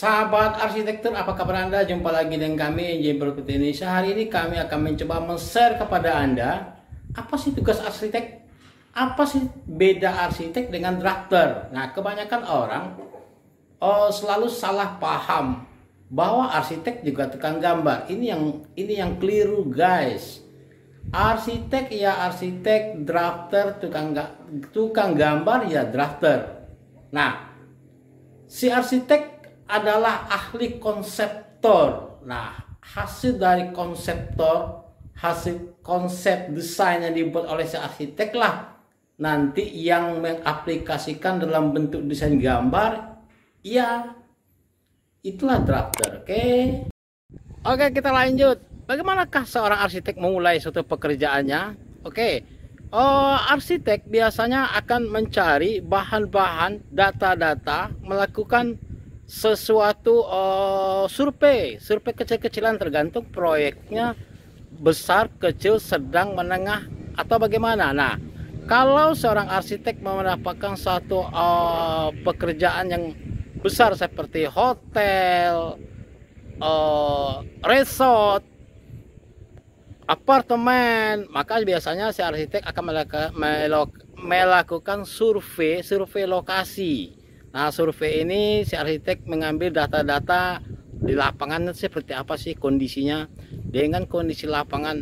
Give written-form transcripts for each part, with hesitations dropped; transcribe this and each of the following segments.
Sahabat arsitektur, apa kabar Anda? Jumpa lagi dengan kami, Jember Putih Indonesia. Hari ini kami akan mencoba men-share kepada Anda apa sih tugas arsitek, apa sih beda arsitek dengan drafter. Nah, kebanyakan orang selalu salah paham bahwa arsitek juga tukang gambar. Ini yang keliru, guys. Arsitek ya arsitek, drafter tukang gambar ya drafter. Nah, si arsitek adalah ahli konseptor. Nah, hasil dari hasil konsep desain yang dibuat oleh si arsitek lah nanti yang mengaplikasikan dalam bentuk desain gambar, ya itulah drafter. Oke, kita lanjut. Bagaimanakah seorang arsitek memulai suatu pekerjaannya? Arsitek biasanya akan mencari bahan-bahan, data-data, melakukan sesuatu survei kecil-kecilan, tergantung proyeknya besar, kecil, sedang, menengah, atau bagaimana. Nah, kalau seorang arsitek mendapatkan satu pekerjaan yang besar seperti hotel, resort, apartemen, maka biasanya si arsitek akan melakukan survei lokasi. Nah, survei ini si arsitek mengambil data-data di lapangan seperti apa sih kondisinya, dengan kondisi lapangan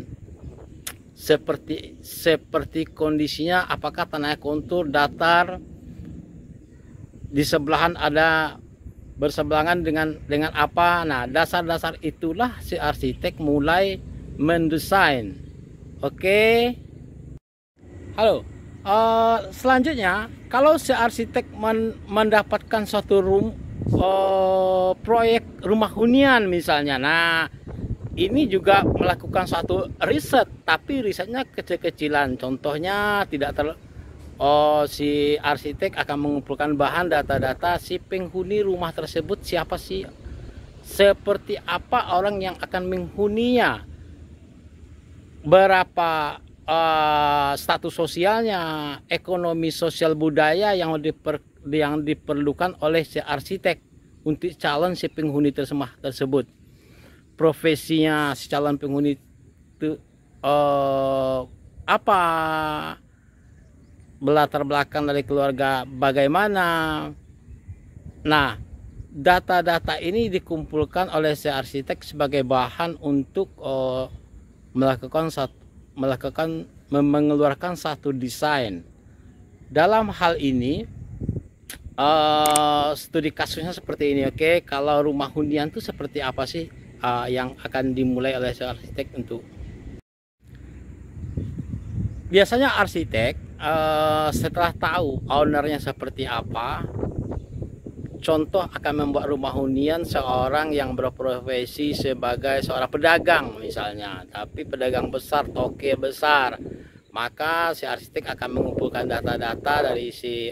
seperti kondisinya, apakah tanahnya kontur, datar, di sebelahan ada berseberangan dengan apa. Nah, dasar-dasar itulah si arsitek mulai mendesain. Halo. Selanjutnya, kalau si arsitek mendapatkan suatu proyek rumah hunian misalnya, nah ini juga melakukan suatu riset, tapi risetnya kecil-kecilan. Contohnya si arsitek akan mengumpulkan bahan data-data si penghuni rumah tersebut, siapa sih, seperti apa orang yang akan menghuninya, berapa status sosialnya, ekonomi sosial budaya yang diperlukan oleh si arsitek untuk calon si penghuni tersebut. Profesinya si calon penghuni itu apa, latar belakang dari keluarga bagaimana. Nah, data-data ini dikumpulkan oleh si arsitek sebagai bahan untuk mengeluarkan satu desain. Dalam hal ini studi kasusnya seperti ini. Kalau rumah hunian itu seperti apa sih yang akan dimulai oleh seorang arsitek untuk. Biasanya arsitek setelah tahu ownernya seperti apa, contoh akan membuat rumah hunian seorang yang berprofesi sebagai seorang pedagang misalnya, tapi pedagang besar, toke besar, maka si arsitek akan mengumpulkan data-data dari si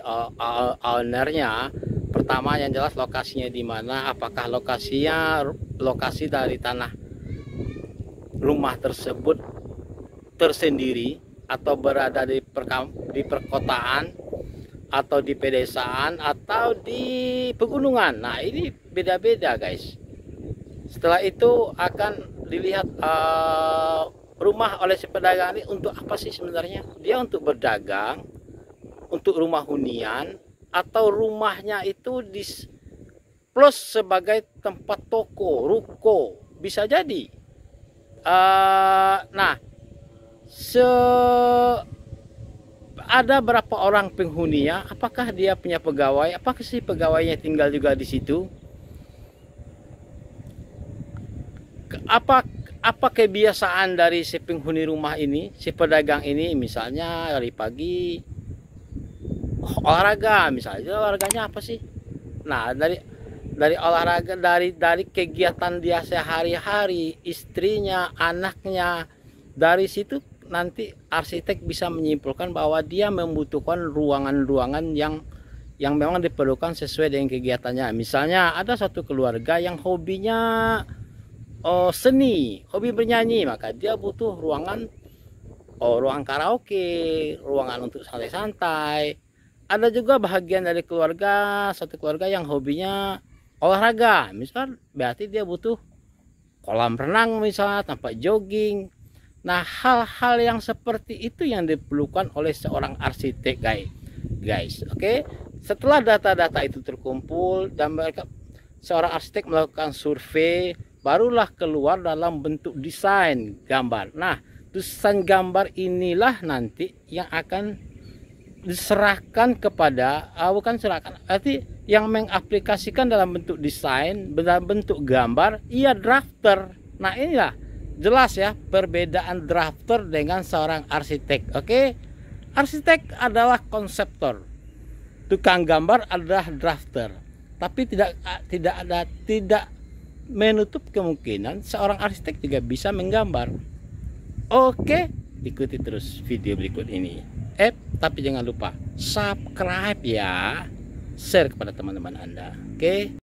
ownernya. Pertama, yang jelas lokasinya di mana, apakah lokasi dari tanah rumah tersebut tersendiri atau berada di perkotaan, atau di pedesaan, atau di pegunungan. Nah, ini beda-beda, guys. Setelah itu akan dilihat rumah oleh si pedagang ini untuk apa sih sebenarnya. Dia untuk berdagang, untuk rumah hunian, atau rumahnya itu plus sebagai tempat toko, ruko, bisa jadi. Ada berapa orang penghuninya, apakah dia punya pegawai, apakah si pegawainya tinggal juga di situ, apa kebiasaan dari si penghuni rumah ini, si pedagang ini, misalnya dari pagi olahraga, misalnya olahraganya apa sih. Nah, dari olahraga, dari kegiatan dia sehari-hari, istrinya, anaknya, dari situ nanti arsitek bisa menyimpulkan bahwa dia membutuhkan ruangan-ruangan yang memang diperlukan sesuai dengan kegiatannya. Misalnya ada satu keluarga yang hobinya seni, hobi bernyanyi, maka dia butuh ruangan karaoke, ruangan untuk santai-santai. Ada juga bahagian dari satu keluarga yang hobinya olahraga, misal berarti dia butuh kolam renang misalnya, tempat jogging. Nah, hal-hal yang seperti itu yang diperlukan oleh seorang arsitek, guys. Oke. Setelah data-data itu terkumpul dan seorang arsitek melakukan survei, barulah keluar dalam bentuk desain gambar. Nah, desain gambar inilah nanti yang akan diserahkan kepada, bukan serahkan, berarti yang mengaplikasikan dalam bentuk desain, dalam bentuk gambar, ia drafter. Nah, inilah jelas ya perbedaan drafter dengan seorang arsitek. Oke, arsitek adalah konseptor, tukang gambar adalah drafter. Tapi tidak menutup kemungkinan seorang arsitek juga bisa menggambar. Oke, ikuti terus video berikut ini. Tapi jangan lupa subscribe ya, share kepada teman-teman Anda. Oke.